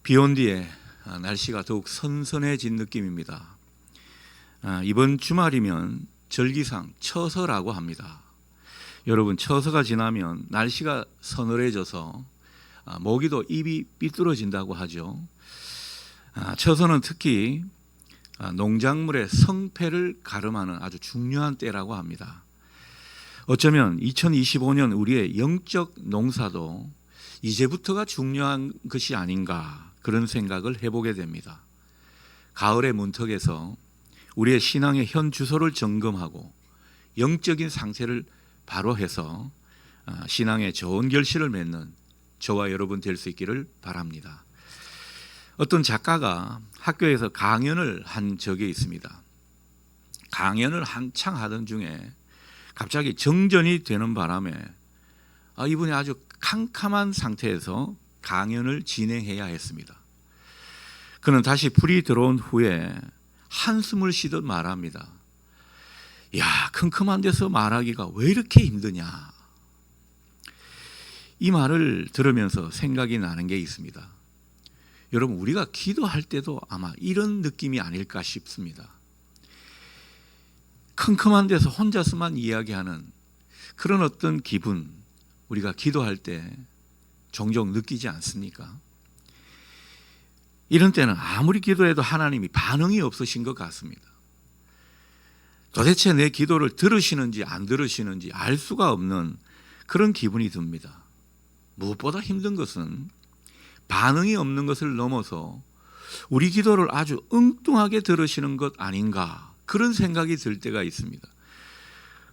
비 온 뒤에 날씨가 더욱 선선해진 느낌입니다. 이번 주말이면 절기상 처서라고 합니다. 여러분, 처서가 지나면 날씨가 서늘해져서 모기도 입이 삐뚤어진다고 하죠. 처서는 특히 농작물의 성패를 가름하는 아주 중요한 때라고 합니다. 어쩌면 2025년 우리의 영적 농사도 이제부터가 중요한 것이 아닌가, 그런 생각을 해보게 됩니다. 가을의 문턱에서 우리의 신앙의 현 주소를 점검하고 영적인 상태를 바로 해서 신앙의 좋은 결실을 맺는 저와 여러분 될 수 있기를 바랍니다. 어떤 작가가 학교에서 강연을 한 적이 있습니다. 강연을 한창 하던 중에 갑자기 정전이 되는 바람에 이분이 아주 캄캄한 상태에서 강연을 진행해야 했습니다. 그는 다시 불이 들어온 후에 한숨을 쉬듯 말합니다. 야, 컴컴한 데서 말하기가 왜 이렇게 힘드냐. 이 말을 들으면서 생각이 나는 게 있습니다. 여러분, 우리가 기도할 때도 아마 이런 느낌이 아닐까 싶습니다. 컴컴한 데서 혼자서만 이야기하는 그런 어떤 기분, 우리가 기도할 때 종종 느끼지 않습니까? 이런 때는 아무리 기도해도 하나님이 반응이 없으신 것 같습니다. 도대체 내 기도를 들으시는지 안 들으시는지 알 수가 없는 그런 기분이 듭니다. 무엇보다 힘든 것은 반응이 없는 것을 넘어서 우리 기도를 아주 엉뚱하게 들으시는 것 아닌가, 그런 생각이 들 때가 있습니다.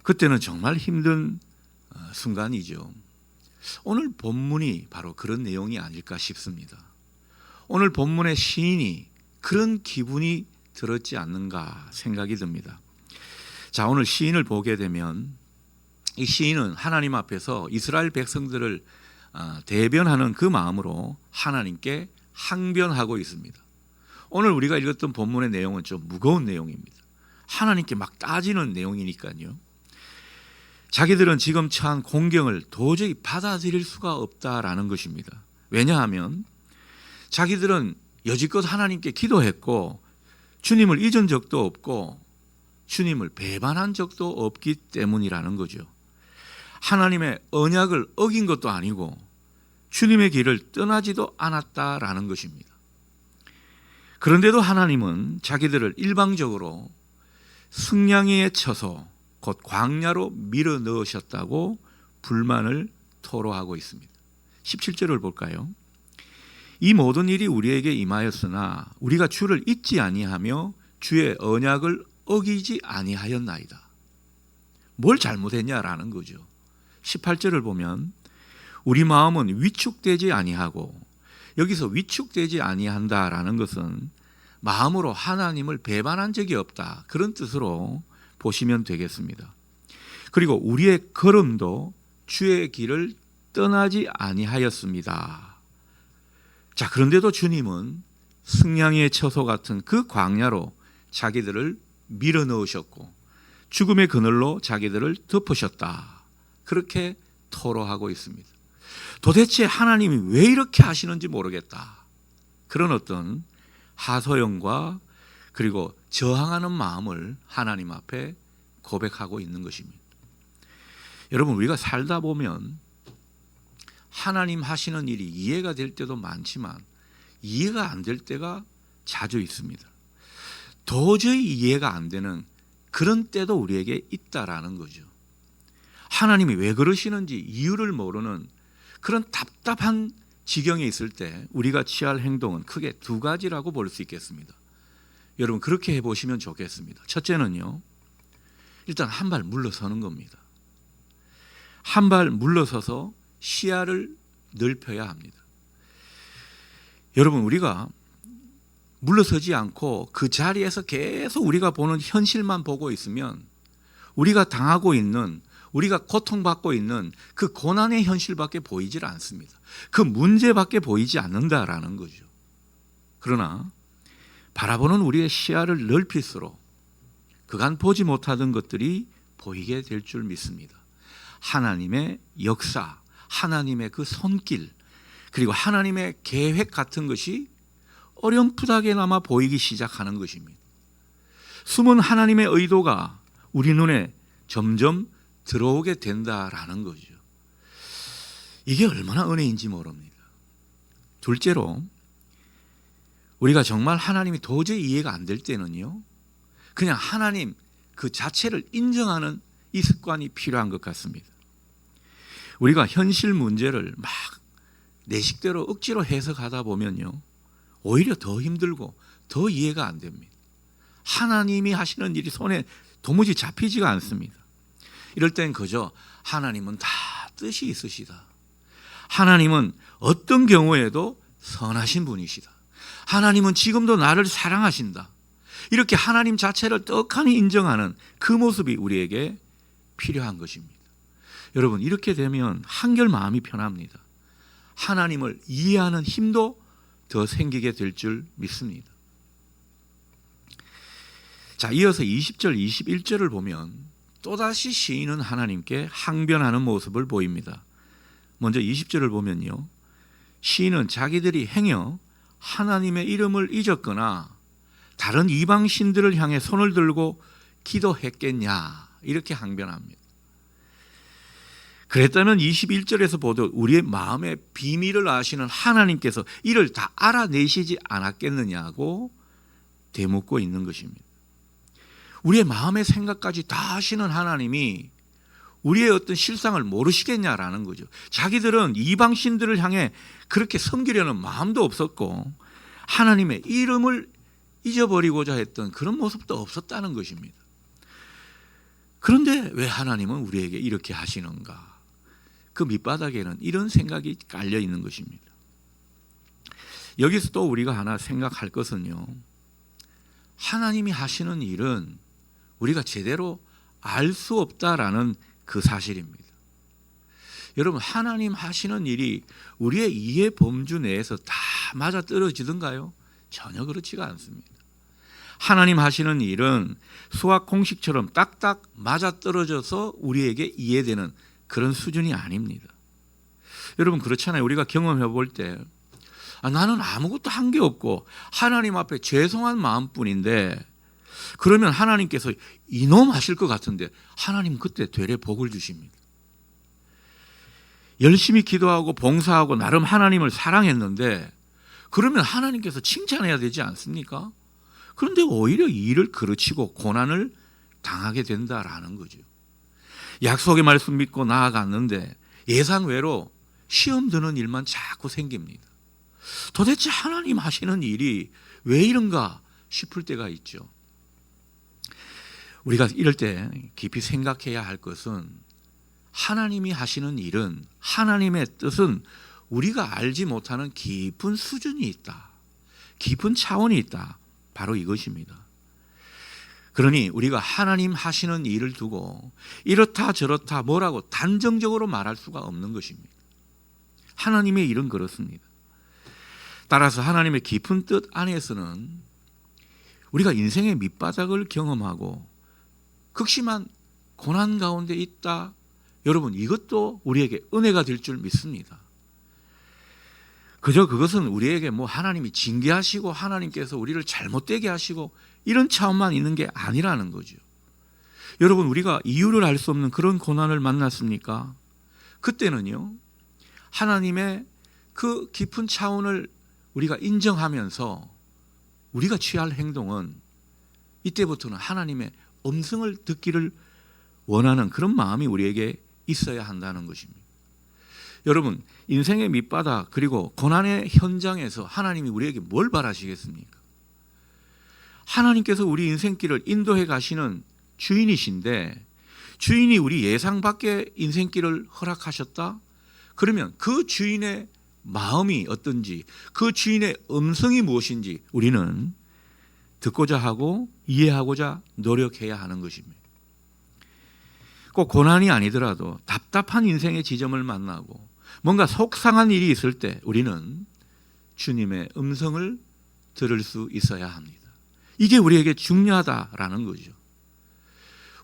그때는 정말 힘든 순간이죠. 오늘 본문이 바로 그런 내용이 아닐까 싶습니다. 오늘 본문의 시인이 그런 기분이 들었지 않는가 생각이 듭니다. 자, 오늘 시인을 보게 되면 이 시인은 하나님 앞에서 이스라엘 백성들을 대변하는 그 마음으로 하나님께 항변하고 있습니다. 오늘 우리가 읽었던 본문의 내용은 좀 무거운 내용입니다. 하나님께 막 따지는 내용이니까요. 자기들은 지금 처한 공경을 도저히 받아들일 수가 없다라는 것입니다. 왜냐하면 자기들은 여지껏 하나님께 기도했고 주님을 잊은 적도 없고 주님을 배반한 적도 없기 때문이라는 거죠. 하나님의 언약을 어긴 것도 아니고 주님의 길을 떠나지도 않았다라는 것입니다. 그런데도 하나님은 자기들을 일방적으로 승냥이의 처소, 곧 광야로 밀어 넣으셨다고 불만을 토로하고 있습니다. 17절을 볼까요? 이 모든 일이 우리에게 임하였으나 우리가 주를 잊지 아니하며 주의 언약을 어기지 아니하였나이다. 뭘 잘못했냐라는 거죠. 18절을 보면 우리 마음은 위축되지 아니하고, 여기서 위축되지 아니한다라는 것은 마음으로 하나님을 배반한 적이 없다, 그런 뜻으로 보시면 되겠습니다. 그리고 우리의 걸음도 주의 길을 떠나지 아니하였습니다. 자, 그런데도 주님은 승냥이의 처소 같은 그 광야로 자기들을 밀어 넣으셨고 죽음의 그늘로 자기들을 덮으셨다, 그렇게 토로하고 있습니다. 도대체 하나님이 왜 이렇게 하시는지 모르겠다, 그런 어떤 하소연과 그리고 저항하는 마음을 하나님 앞에 고백하고 있는 것입니다. 여러분, 우리가 살다 보면 하나님 하시는 일이 이해가 될 때도 많지만 이해가 안 될 때가 자주 있습니다. 도저히 이해가 안 되는 그런 때도 우리에게 있다라는 거죠. 하나님이 왜 그러시는지 이유를 모르는 그런 답답한 지경에 있을 때 우리가 취할 행동은 크게 두 가지라고 볼 수 있겠습니다. 여러분, 그렇게 해보시면 좋겠습니다. 첫째는요, 일단 한 발 물러서는 겁니다. 한 발 물러서서 시야를 넓혀야 합니다. 여러분, 우리가 물러서지 않고 그 자리에서 계속 우리가 보는 현실만 보고 있으면 우리가 당하고 있는, 우리가 고통받고 있는 그 고난의 현실밖에 보이질 않습니다. 그 문제밖에 보이지 않는다라는 거죠. 그러나 바라보는 우리의 시야를 넓힐수록 그간 보지 못하던 것들이 보이게 될 줄 믿습니다. 하나님의 역사, 하나님의 그 손길, 그리고 하나님의 계획 같은 것이 어렴풋하게나마 보이기 시작하는 것입니다. 숨은 하나님의 의도가 우리 눈에 점점 들어오게 된다라는 거죠. 이게 얼마나 은혜인지 모릅니다. 둘째로, 우리가 정말 하나님이 도저히 이해가 안 될 때는요, 그냥 하나님 그 자체를 인정하는 이 습관이 필요한 것 같습니다. 우리가 현실 문제를 막 내 식대로 억지로 해석하다 보면요, 오히려 더 힘들고 더 이해가 안 됩니다. 하나님이 하시는 일이 손에 도무지 잡히지가 않습니다. 이럴 땐 그저 하나님은 다 뜻이 있으시다. 하나님은 어떤 경우에도 선하신 분이시다. 하나님은 지금도 나를 사랑하신다. 이렇게 하나님 자체를 떡하니 인정하는 그 모습이 우리에게 필요한 것입니다. 여러분, 이렇게 되면 한결 마음이 편합니다. 하나님을 이해하는 힘도 더 생기게 될 줄 믿습니다. 자, 이어서 20절, 21절을 보면 또다시 시인은 하나님께 항변하는 모습을 보입니다. 먼저 20절을 보면요, 시인은 자기들이 행여 하나님의 이름을 잊었거나 다른 이방 신들을 향해 손을 들고 기도했겠냐, 이렇게 항변합니다. 그랬다면 21절에서 보듯 우리의 마음의 비밀을 아시는 하나님께서 이를 다 알아내시지 않았겠느냐고 되묻고 있는 것입니다. 우리의 마음의 생각까지 다 아시는 하나님이 우리의 어떤 실상을 모르시겠냐라는 거죠. 자기들은 이방 신들을 향해 그렇게 섬기려는 마음도 없었고 하나님의 이름을 잊어버리고자 했던 그런 모습도 없었다는 것입니다. 그런데 왜 하나님은 우리에게 이렇게 하시는가? 그 밑바닥에는 이런 생각이 깔려 있는 것입니다. 여기서 또 우리가 하나 생각할 것은요, 하나님이 하시는 일은 우리가 제대로 알 수 없다라는 그 사실입니다. 여러분, 하나님 하시는 일이 우리의 이해 범주 내에서 다 맞아떨어지던가요? 전혀 그렇지가 않습니다. 하나님 하시는 일은 수학 공식처럼 딱딱 맞아떨어져서 우리에게 이해되는 그런 수준이 아닙니다. 여러분, 그렇잖아요. 우리가 경험해 볼 때 나는 아무것도 한 게 없고 하나님 앞에 죄송한 마음뿐인데, 그러면 하나님께서 이놈 하실 것 같은데 하나님 그때 되레 복을 주십니다. 열심히 기도하고 봉사하고 나름 하나님을 사랑했는데 그러면 하나님께서 칭찬해야 되지 않습니까? 그런데 오히려 일을 그르치고 고난을 당하게 된다라는 거죠. 약속의 말씀 믿고 나아갔는데 예상외로 시험 드는 일만 자꾸 생깁니다. 도대체 하나님 하시는 일이 왜 이런가 싶을 때가 있죠. 우리가 이럴 때 깊이 생각해야 할 것은, 하나님이 하시는 일은, 하나님의 뜻은 우리가 알지 못하는 깊은 수준이 있다, 깊은 차원이 있다, 바로 이것입니다. 그러니 우리가 하나님 하시는 일을 두고 이렇다 저렇다 뭐라고 단정적으로 말할 수가 없는 것입니다. 하나님의 일은 그렇습니다. 따라서 하나님의 깊은 뜻 안에서는 우리가 인생의 밑바닥을 경험하고 극심한 고난 가운데 있다, 여러분, 이것도 우리에게 은혜가 될 줄 믿습니다. 그저 그것은 우리에게 하나님이 징계하시고 하나님께서 우리를 잘못되게 하시고 이런 차원만 있는 게 아니라는 거죠. 여러분, 우리가 이유를 알 수 없는 그런 고난을 만났습니까? 그때는요, 하나님의 그 깊은 차원을 우리가 인정하면서 우리가 취할 행동은 이때부터는 하나님의 음성을 듣기를 원하는 그런 마음이 우리에게 있어야 한다는 것입니다. 여러분, 인생의 밑바닥 그리고 고난의 현장에서 하나님이 우리에게 뭘 바라시겠습니까? 하나님께서 우리 인생길을 인도해 가시는 주인이신데 주인이 우리 예상 밖의 인생길을 허락하셨다? 그러면 그 주인의 마음이 어떤지, 그 주인의 음성이 무엇인지 우리는 듣고자 하고 이해하고자 노력해야 하는 것입니다. 꼭 고난이 아니더라도 답답한 인생의 지점을 만나고 뭔가 속상한 일이 있을 때 우리는 주님의 음성을 들을 수 있어야 합니다. 이게 우리에게 중요하다라는 거죠.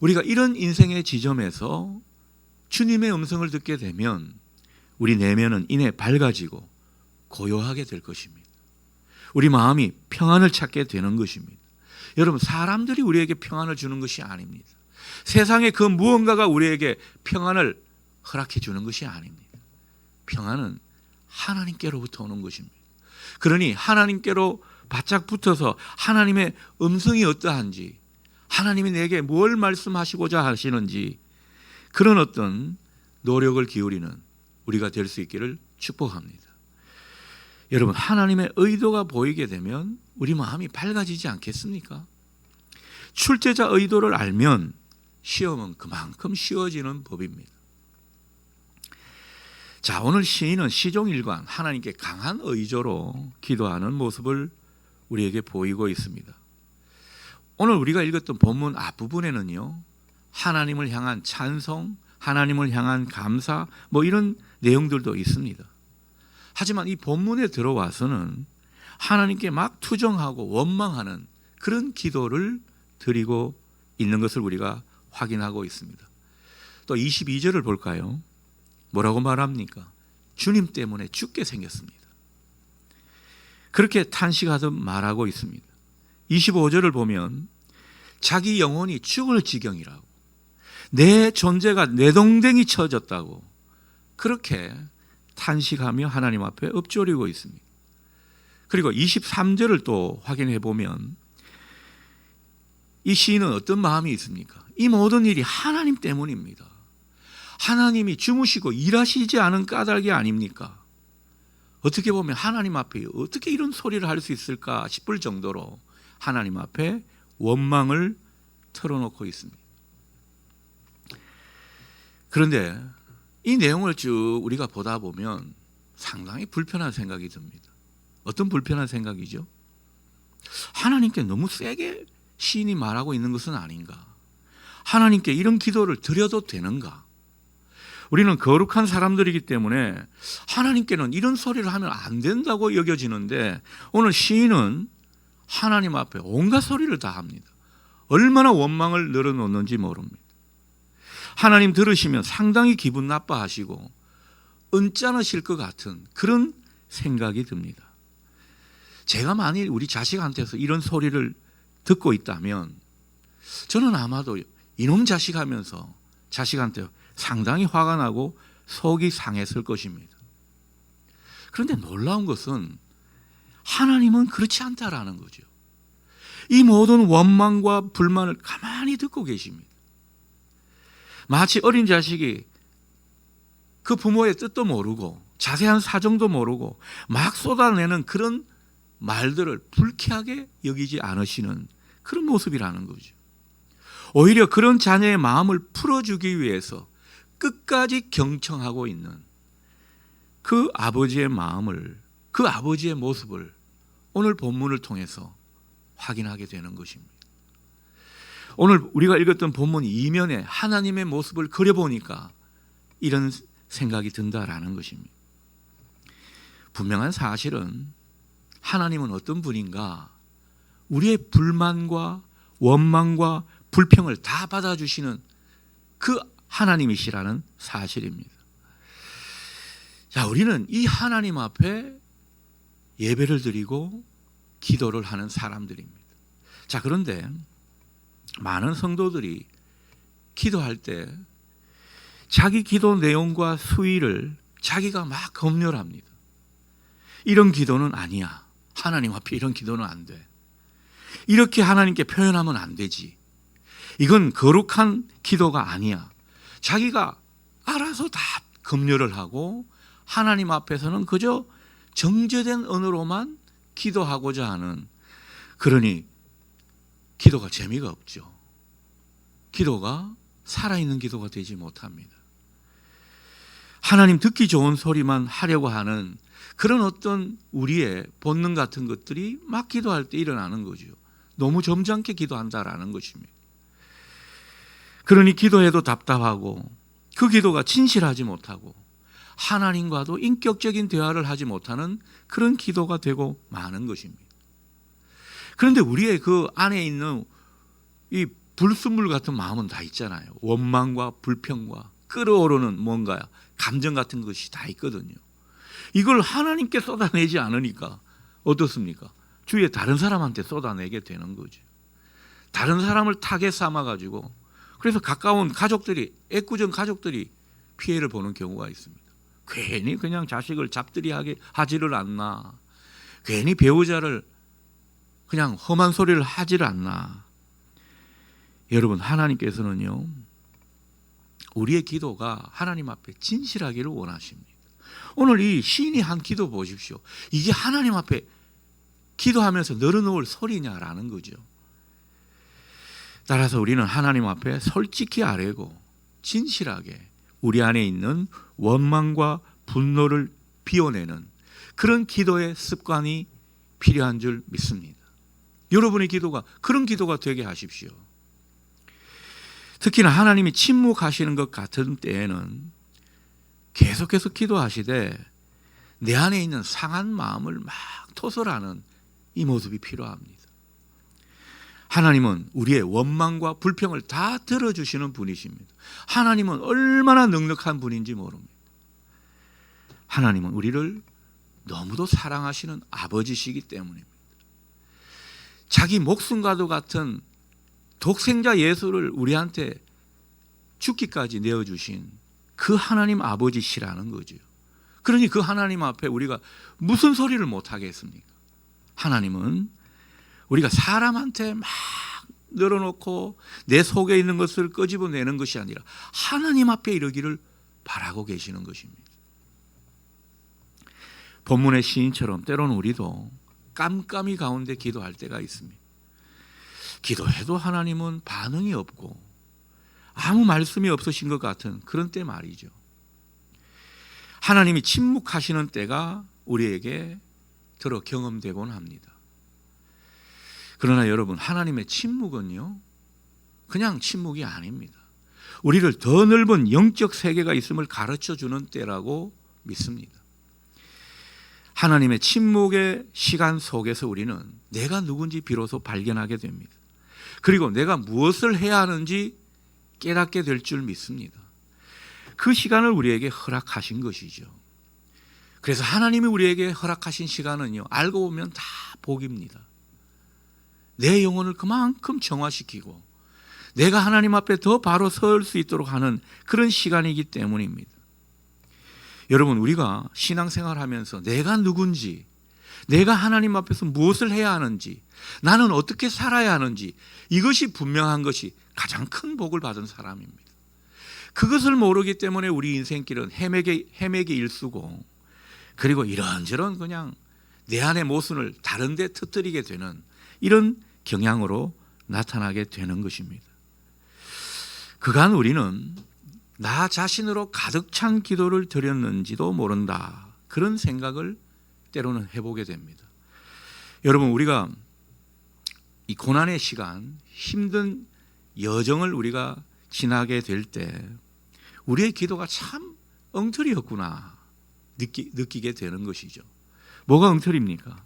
우리가 이런 인생의 지점에서 주님의 음성을 듣게 되면 우리 내면은 이내 밝아지고 고요하게 될 것입니다. 우리 마음이 평안을 찾게 되는 것입니다. 여러분, 사람들이 우리에게 평안을 주는 것이 아닙니다. 세상의 그 무언가가 우리에게 평안을 허락해 주는 것이 아닙니다. 평안은 하나님께로부터 오는 것입니다. 그러니 하나님께로 바짝 붙어서 하나님의 음성이 어떠한지, 하나님이 내게 뭘 말씀하시고자 하시는지 그런 어떤 노력을 기울이는 우리가 될 수 있기를 축복합니다. 여러분, 하나님의 의도가 보이게 되면 우리 마음이 밝아지지 않겠습니까? 출제자 의도를 알면 시험은 그만큼 쉬워지는 법입니다. 자, 오늘 시인은 시종일관 하나님께 강한 의조로 기도하는 모습을 우리에게 보이고 있습니다. 오늘 우리가 읽었던 본문 앞부분에는요, 하나님을 향한 찬송, 하나님을 향한 감사, 이런 내용들도 있습니다. 하지만 이 본문에 들어와서는 하나님께 막 투정하고 원망하는 그런 기도를 드리고 있는 것을 우리가 확인하고 있습니다. 또 22절을 볼까요? 뭐라고 말합니까? 주님 때문에 죽게 생겼습니다. 그렇게 탄식하듯 말하고 있습니다. 25절을 보면 자기 영혼이 죽을 지경이라고, 내 존재가 내동댕이 쳐졌다고 그렇게 탄식하며 하나님 앞에 읊조리고 있습니다. 그리고 23절을 또 확인해 보면 이 시인은 어떤 마음이 있습니까? 이 모든 일이 하나님 때문입니다. 하나님이 주무시고 일하시지 않은 까닭이 아닙니까? 어떻게 보면 하나님 앞에 어떻게 이런 소리를 할 수 있을까 싶을 정도로 하나님 앞에 원망을 털어놓고 있습니다. 그런데 이 내용을 쭉 우리가 보다 보면 상당히 불편한 생각이 듭니다. 어떤 불편한 생각이죠? 하나님께 너무 세게 시인이 말하고 있는 것은 아닌가? 하나님께 이런 기도를 드려도 되는가? 우리는 거룩한 사람들이기 때문에 하나님께는 이런 소리를 하면 안 된다고 여겨지는데 오늘 시인은 하나님 앞에 온갖 소리를 다 합니다. 얼마나 원망을 늘어놓는지 모릅니다. 하나님 들으시면 상당히 기분 나빠하시고 언짢으실 것 같은 그런 생각이 듭니다. 제가 만일 우리 자식한테서 이런 소리를 듣고 있다면 저는 아마도 이놈 자식 하면서 자식한테 상당히 화가 나고 속이 상했을 것입니다. 그런데 놀라운 것은 하나님은 그렇지 않다라는 거죠. 이 모든 원망과 불만을 가만히 듣고 계십니다. 마치 어린 자식이 그 부모의 뜻도 모르고 자세한 사정도 모르고 막 쏟아내는 그런 말들을 불쾌하게 여기지 않으시는 그런 모습이라는 거죠. 오히려 그런 자녀의 마음을 풀어주기 위해서 끝까지 경청하고 있는 그 아버지의 마음을, 그 아버지의 모습을 오늘 본문을 통해서 확인하게 되는 것입니다. 오늘 우리가 읽었던 본문 이면에 하나님의 모습을 그려보니까 이런 생각이 든다라는 것입니다. 분명한 사실은 하나님은 어떤 분인가? 우리의 불만과 원망과 불평을 다 받아주시는 그 하나님이시라는 사실입니다. 자, 우리는 이 하나님 앞에 예배를 드리고 기도를 하는 사람들입니다. 자, 그런데 많은 성도들이 기도할 때 자기 기도 내용과 수위를 자기가 막 검열합니다. 이런 기도는 아니야. 하나님 앞에 이런 기도는 안 돼. 이렇게 하나님께 표현하면 안 되지. 이건 거룩한 기도가 아니야. 자기가 알아서 다 검열을 하고 하나님 앞에서는 그저 정제된 언어로만 기도하고자 하는, 그러니 기도가 재미가 없죠. 기도가 살아있는 기도가 되지 못합니다. 하나님 듣기 좋은 소리만 하려고 하는 그런 어떤 우리의 본능 같은 것들이 막 기도할 때 일어나는 거죠. 너무 점잖게 기도한다라는 것입니다. 그러니 기도해도 답답하고 그 기도가 진실하지 못하고 하나님과도 인격적인 대화를 하지 못하는 그런 기도가 되고 마는 것입니다. 그런데 우리의 그 안에 있는 이 불순물 같은 마음은 다 있잖아요. 원망과 불평과 끓어오르는 뭔가 감정 같은 것이 다 있거든요. 이걸 하나님께 쏟아내지 않으니까 어떻습니까? 주위에 다른 사람한테 쏟아내게 되는 거죠. 다른 사람을 타겟 삼아가지고, 그래서 가까운 가족들이, 애꿎은 가족들이 피해를 보는 경우가 있습니다. 괜히 그냥 자식을 잡들이 하지를 않나, 괜히 배우자를 그냥 험한 소리를 하지를 않나. 여러분, 하나님께서는요, 우리의 기도가 하나님 앞에 진실하기를 원하십니다. 오늘 이 시인이 한 기도 보십시오. 이게 하나님 앞에 기도하면서 늘어놓을 소리냐라는 거죠. 따라서 우리는 하나님 앞에 솔직히 아뢰고 진실하게 우리 안에 있는 원망과 분노를 비워내는 그런 기도의 습관이 필요한 줄 믿습니다. 여러분의 기도가 그런 기도가 되게 하십시오. 특히나 하나님이 침묵하시는 것 같은 때에는 계속해서 기도하시되 내 안에 있는 상한 마음을 막 토설하는 이 모습이 필요합니다. 하나님은 우리의 원망과 불평을 다 들어주시는 분이십니다. 하나님은 얼마나 넉넉한 분인지 모릅니다. 하나님은 우리를 너무도 사랑하시는 아버지시기 때문입니다. 자기 목숨과도 같은 독생자 예수를 우리한테 죽기까지 내어주신 그 하나님 아버지시라는 거죠. 그러니 그 하나님 앞에 우리가 무슨 소리를 못하겠습니까? 하나님은 우리가 사람한테 막 늘어놓고 내 속에 있는 것을 끄집어내는 것이 아니라 하나님 앞에 이르기를 바라고 계시는 것입니다. 본문의 시인처럼 때로는 우리도 깜깜이 가운데 기도할 때가 있습니다. 기도해도 하나님은 반응이 없고 아무 말씀이 없으신 것 같은 그런 때 말이죠. 하나님이 침묵하시는 때가 우리에게 들어 경험되곤 합니다. 그러나 여러분, 하나님의 침묵은요, 그냥 침묵이 아닙니다. 우리를 더 넓은 영적 세계가 있음을 가르쳐 주는 때라고 믿습니다. 하나님의 침묵의 시간 속에서 우리는 내가 누군지 비로소 발견하게 됩니다. 그리고 내가 무엇을 해야 하는지 깨닫게 될 줄 믿습니다. 그 시간을 우리에게 허락하신 것이죠. 그래서 하나님이 우리에게 허락하신 시간은요, 알고 보면 다 복입니다. 내 영혼을 그만큼 정화시키고 내가 하나님 앞에 더 바로 설 수 있도록 하는 그런 시간이기 때문입니다. 여러분, 우리가 신앙생활하면서 내가 누군지, 내가 하나님 앞에서 무엇을 해야 하는지, 나는 어떻게 살아야 하는지, 이것이 분명한 것이 가장 큰 복을 받은 사람입니다. 그것을 모르기 때문에 우리 인생길은 헤매기 일쑤고, 그리고 이런저런 그냥 내 안의 모순을 다른 데 터뜨리게 되는 이런 경향으로 나타나게 되는 것입니다. 그간 우리는 나 자신으로 가득 찬 기도를 드렸는지도 모른다, 그런 생각을 때로는 해보게 됩니다. 여러분, 우리가 이 고난의 시간, 힘든 여정을 우리가 지나게 될 때 우리의 기도가 참 엉터리였구나 느끼게 되는 것이죠. 뭐가 엉터리입니까?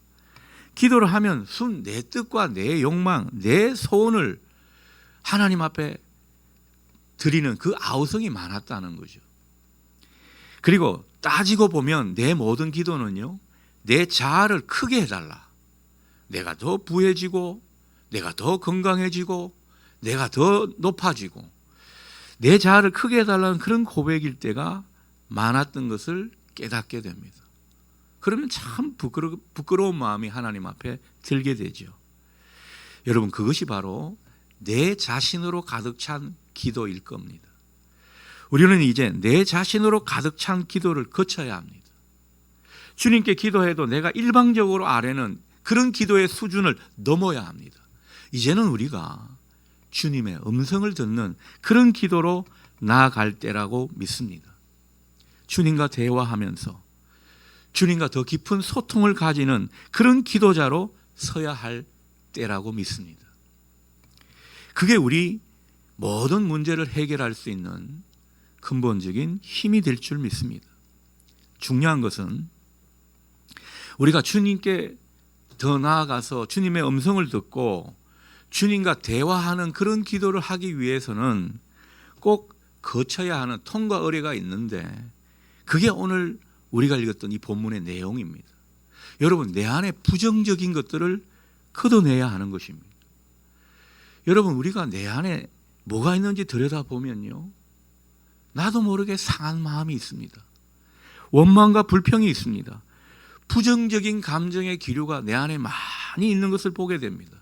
기도를 하면 내 뜻과 내 욕망, 내 소원을 하나님 앞에 드리는 그 아우성이 많았다는 거죠. 그리고 따지고 보면 내 모든 기도는요, 내 자아를 크게 해달라, 내가 더 부해지고 내가 더 건강해지고 내가 더 높아지고 내 자아를 크게 해달라는 그런 고백일 때가 많았던 것을 깨닫게 됩니다. 그러면 참 부끄러운 마음이 하나님 앞에 들게 되죠. 여러분, 그것이 바로 내 자신으로 가득 찬 기도일 겁니다. 우리는 이제 내 자신으로 가득 찬 기도를 거쳐야 합니다. 주님께 기도해도 내가 일방적으로 아뢰는 그런 기도의 수준을 넘어야 합니다. 이제는 우리가 주님의 음성을 듣는 그런 기도로 나아갈 때라고 믿습니다. 주님과 대화하면서 주님과 더 깊은 소통을 가지는 그런 기도자로 서야 할 때라고 믿습니다. 그게 우리 모든 문제를 해결할 수 있는 근본적인 힘이 될 줄 믿습니다. 중요한 것은 우리가 주님께 더 나아가서 주님의 음성을 듣고 주님과 대화하는 그런 기도를 하기 위해서는 꼭 거쳐야 하는 통과 의례가 있는데, 그게 오늘 우리가 읽었던 이 본문의 내용입니다. 여러분, 내 안에 부정적인 것들을 걷어내야 하는 것입니다. 여러분, 우리가 내 안에 뭐가 있는지 들여다보면요, 나도 모르게 상한 마음이 있습니다. 원망과 불평이 있습니다. 부정적인 감정의 기류가 내 안에 많이 있는 것을 보게 됩니다.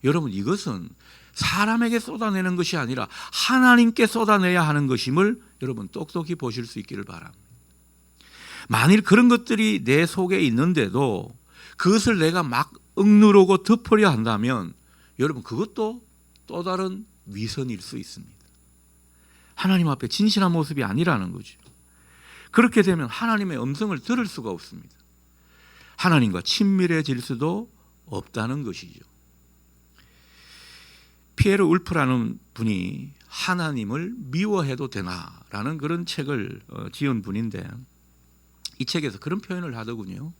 여러분, 이것은 사람에게 쏟아내는 것이 아니라 하나님께 쏟아내야 하는 것임을 여러분 똑똑히 보실 수 있기를 바랍니다. 만일 그런 것들이 내 속에 있는데도 그것을 내가 막 억누르고 덮으려 한다면 여러분, 그것도 또 다른 위선일 수 있습니다. 하나님 앞에 진실한 모습이 아니라는 거죠. 그렇게 되면 하나님의 음성을 들을 수가 없습니다. 하나님과 친밀해질 수도 없다는 것이죠. 피에르 울프라는 분이 하나님을 미워해도 되나라는 그런 책을 지은 분인데, 이 책에서 그런 표현을 하더군요.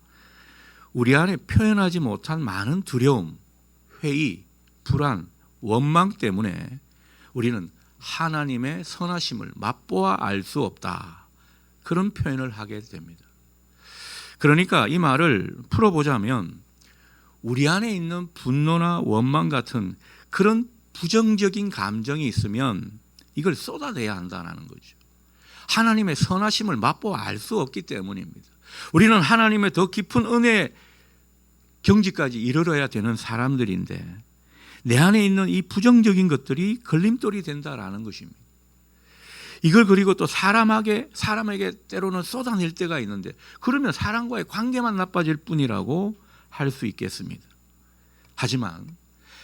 우리 안에 표현하지 못한 많은 두려움, 회의, 불안, 원망 때문에 우리는 하나님의 선하심을 맛보아 알 수 없다. 그런 표현을 하게 됩니다. 그러니까 이 말을 풀어보자면, 우리 안에 있는 분노나 원망 같은 그런 부정적인 감정이 있으면 이걸 쏟아내야 한다는 거죠. 하나님의 선하심을 맛보아 알 수 없기 때문입니다. 우리는 하나님의 더 깊은 은혜의 경지까지 이르러야 되는 사람들인데, 내 안에 있는 이 부정적인 것들이 걸림돌이 된다라는 것입니다. 이걸 그리고 또 사람에게 때로는 쏟아낼 때가 있는데, 그러면 사람과의 관계만 나빠질 뿐이라고 할 수 있겠습니다. 하지만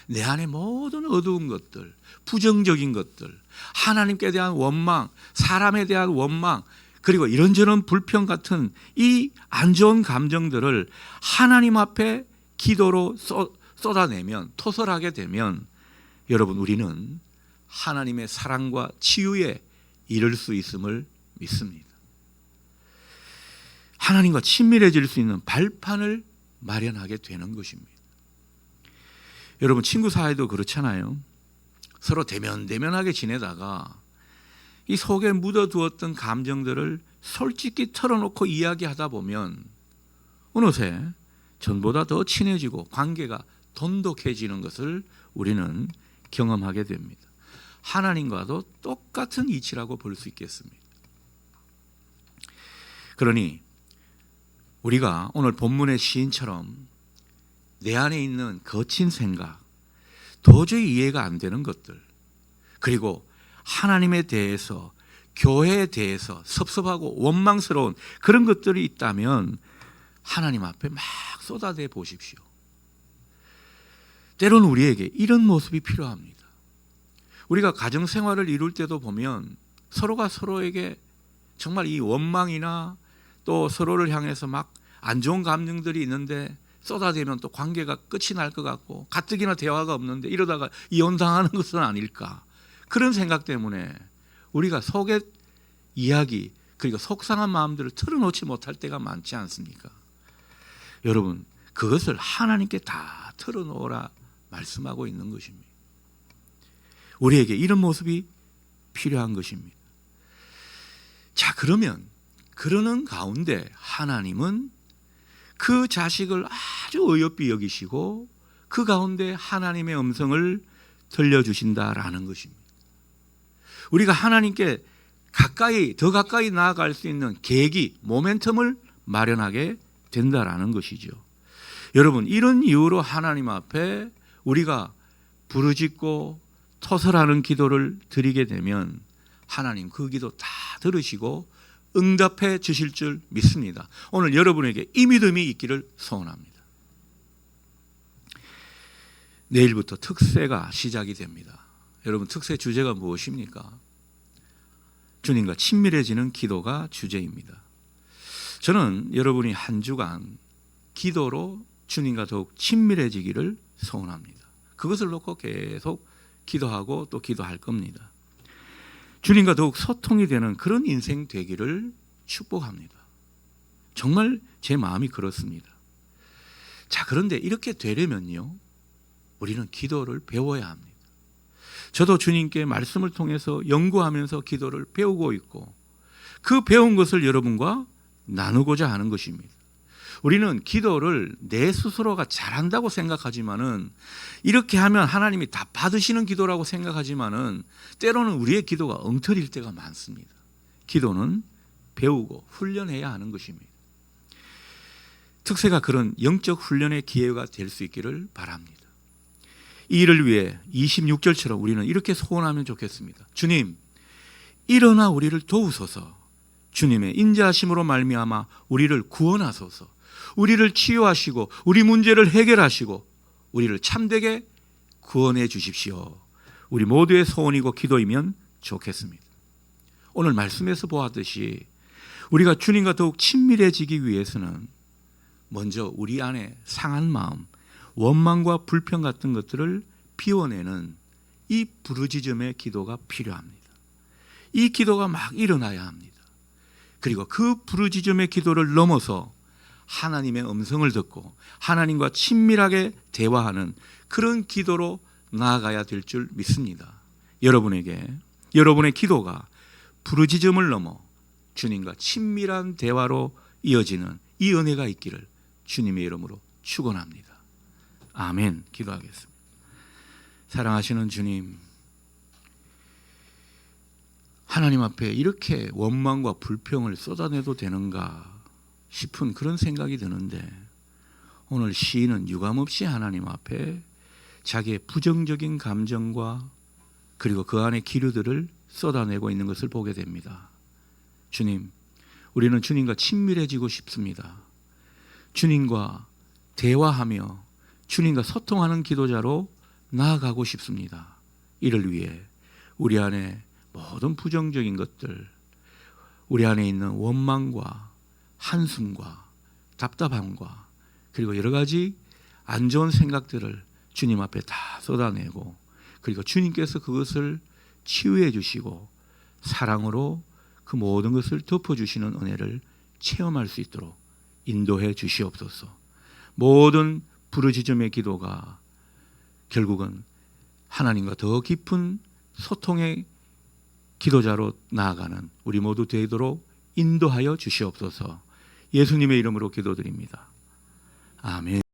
내 안에 모든 어두운 것들, 부정적인 것들, 하나님께 대한 원망, 사람에 대한 원망, 그리고 이런저런 불평 같은 이 안 좋은 감정들을 하나님 앞에 기도로 쏟아내면, 토설하게 되면 여러분, 우리는 하나님의 사랑과 치유에 이를 수 있음을 믿습니다. 하나님과 친밀해질 수 있는 발판을 마련하게 되는 것입니다. 여러분, 친구 사이도 그렇잖아요. 서로 대면대면하게 지내다가 이 속에 묻어두었던 감정들을 솔직히 털어놓고 이야기하다 보면 어느새 전보다 더 친해지고 관계가 돈독해지는 것을 우리는 경험하게 됩니다. 하나님과도 똑같은 이치라고 볼 수 있겠습니다. 그러니 우리가 오늘 본문의 시인처럼 내 안에 있는 거친 생각, 도저히 이해가 안 되는 것들, 그리고 하나님에 대해서, 교회에 대해서 섭섭하고 원망스러운 그런 것들이 있다면 하나님 앞에 막 쏟아내 보십시오. 때로는 우리에게 이런 모습이 필요합니다. 우리가 가정생활을 이룰 때도 보면 서로가 서로에게 정말 이 원망이나 또 서로를 향해서 막 안 좋은 감정들이 있는데 쏟아대면 또 관계가 끝이 날 것 같고 가뜩이나 대화가 없는데 이러다가 이혼당하는 것은 아닐까, 그런 생각 때문에 우리가 속의 이야기, 그리고 속상한 마음들을 털어놓지 못할 때가 많지 않습니까? 여러분, 그것을 하나님께 다 털어놓으라 말씀하고 있는 것입니다. 우리에게 이런 모습이 필요한 것입니다. 자, 그러면 그러는 가운데 하나님은 그 자식을 아주 어여삐 여기시고 그 가운데 하나님의 음성을 들려주신다라는 것입니다. 우리가 하나님께 더 가까이 나아갈 수 있는 계기, 모멘텀을 마련하게 된다라는 것이죠. 여러분, 이런 이유로 하나님 앞에 우리가 부르짖고 토설하는 기도를 드리게 되면 하나님 그 기도 다 들으시고 응답해 주실 줄 믿습니다. 오늘 여러분에게 이 믿음이 있기를 소원합니다. 내일부터 특세가 시작이 됩니다. 여러분, 특세 주제가 무엇입니까? 주님과 친밀해지는 기도가 주제입니다. 저는 여러분이 한 주간 기도로 주님과 더욱 친밀해지기를 소원합니다. 그것을 놓고 계속 기도하고 또 기도할 겁니다. 주님과 더욱 소통이 되는 그런 인생 되기를 축복합니다. 정말 제 마음이 그렇습니다. 자, 그런데 이렇게 되려면요, 우리는 기도를 배워야 합니다. 저도 주님께 말씀을 통해서 연구하면서 기도를 배우고 있고 그 배운 것을 여러분과 나누고자 하는 것입니다. 우리는 기도를 내 스스로가 잘한다고 생각하지만은, 이렇게 하면 하나님이 다 받으시는 기도라고 생각하지만은 때로는 우리의 기도가 엉터리일 때가 많습니다. 기도는 배우고 훈련해야 하는 것입니다. 특세가 그런 영적 훈련의 기회가 될 수 있기를 바랍니다. 이 일을 위해 26절처럼 우리는 이렇게 소원하면 좋겠습니다. 주님, 일어나 우리를 도우소서. 주님의 인자하심으로 말미암아 우리를 구원하소서. 우리를 치유하시고 우리 문제를 해결하시고 우리를 참되게 구원해 주십시오. 우리 모두의 소원이고 기도이면 좋겠습니다. 오늘 말씀에서 보았듯이 우리가 주님과 더욱 친밀해지기 위해서는 먼저 우리 안에 상한 마음, 원망과 불평 같은 것들을 비워내는 이 부르짖음의 기도가 필요합니다. 이 기도가 막 일어나야 합니다. 그리고 그 부르짖음의 기도를 넘어서 하나님의 음성을 듣고 하나님과 친밀하게 대화하는 그런 기도로 나아가야 될 줄 믿습니다. 여러분의 기도가 부르짖음을 넘어 주님과 친밀한 대화로 이어지는 이 은혜가 있기를 주님의 이름으로 축원합니다. 아멘. 기도하겠습니다. 사랑하시는 주님, 하나님 앞에 이렇게 원망과 불평을 쏟아내도 되는가 싶은 그런 생각이 드는데, 오늘 시인은 유감없이 하나님 앞에 자기의 부정적인 감정과 그리고 그 안의 기류들을 쏟아내고 있는 것을 보게 됩니다. 주님, 우리는 주님과 친밀해지고 싶습니다. 주님과 대화하며 주님과 소통하는 기도자로 나아가고 싶습니다. 이를 위해 우리 안에 모든 부정적인 것들, 우리 안에 있는 원망과 한숨과 답답함과 그리고 여러 가지 안 좋은 생각들을 주님 앞에 다 쏟아내고, 그리고 주님께서 그것을 치유해 주시고 사랑으로 그 모든 것을 덮어주시는 은혜를 체험할 수 있도록 인도해 주시옵소서. 모든 부르짖음의 기도가 결국은 하나님과 더 깊은 소통의 기도자로 나아가는 우리 모두 되도록 인도하여 주시옵소서. 예수님의 이름으로 기도드립니다. 아멘.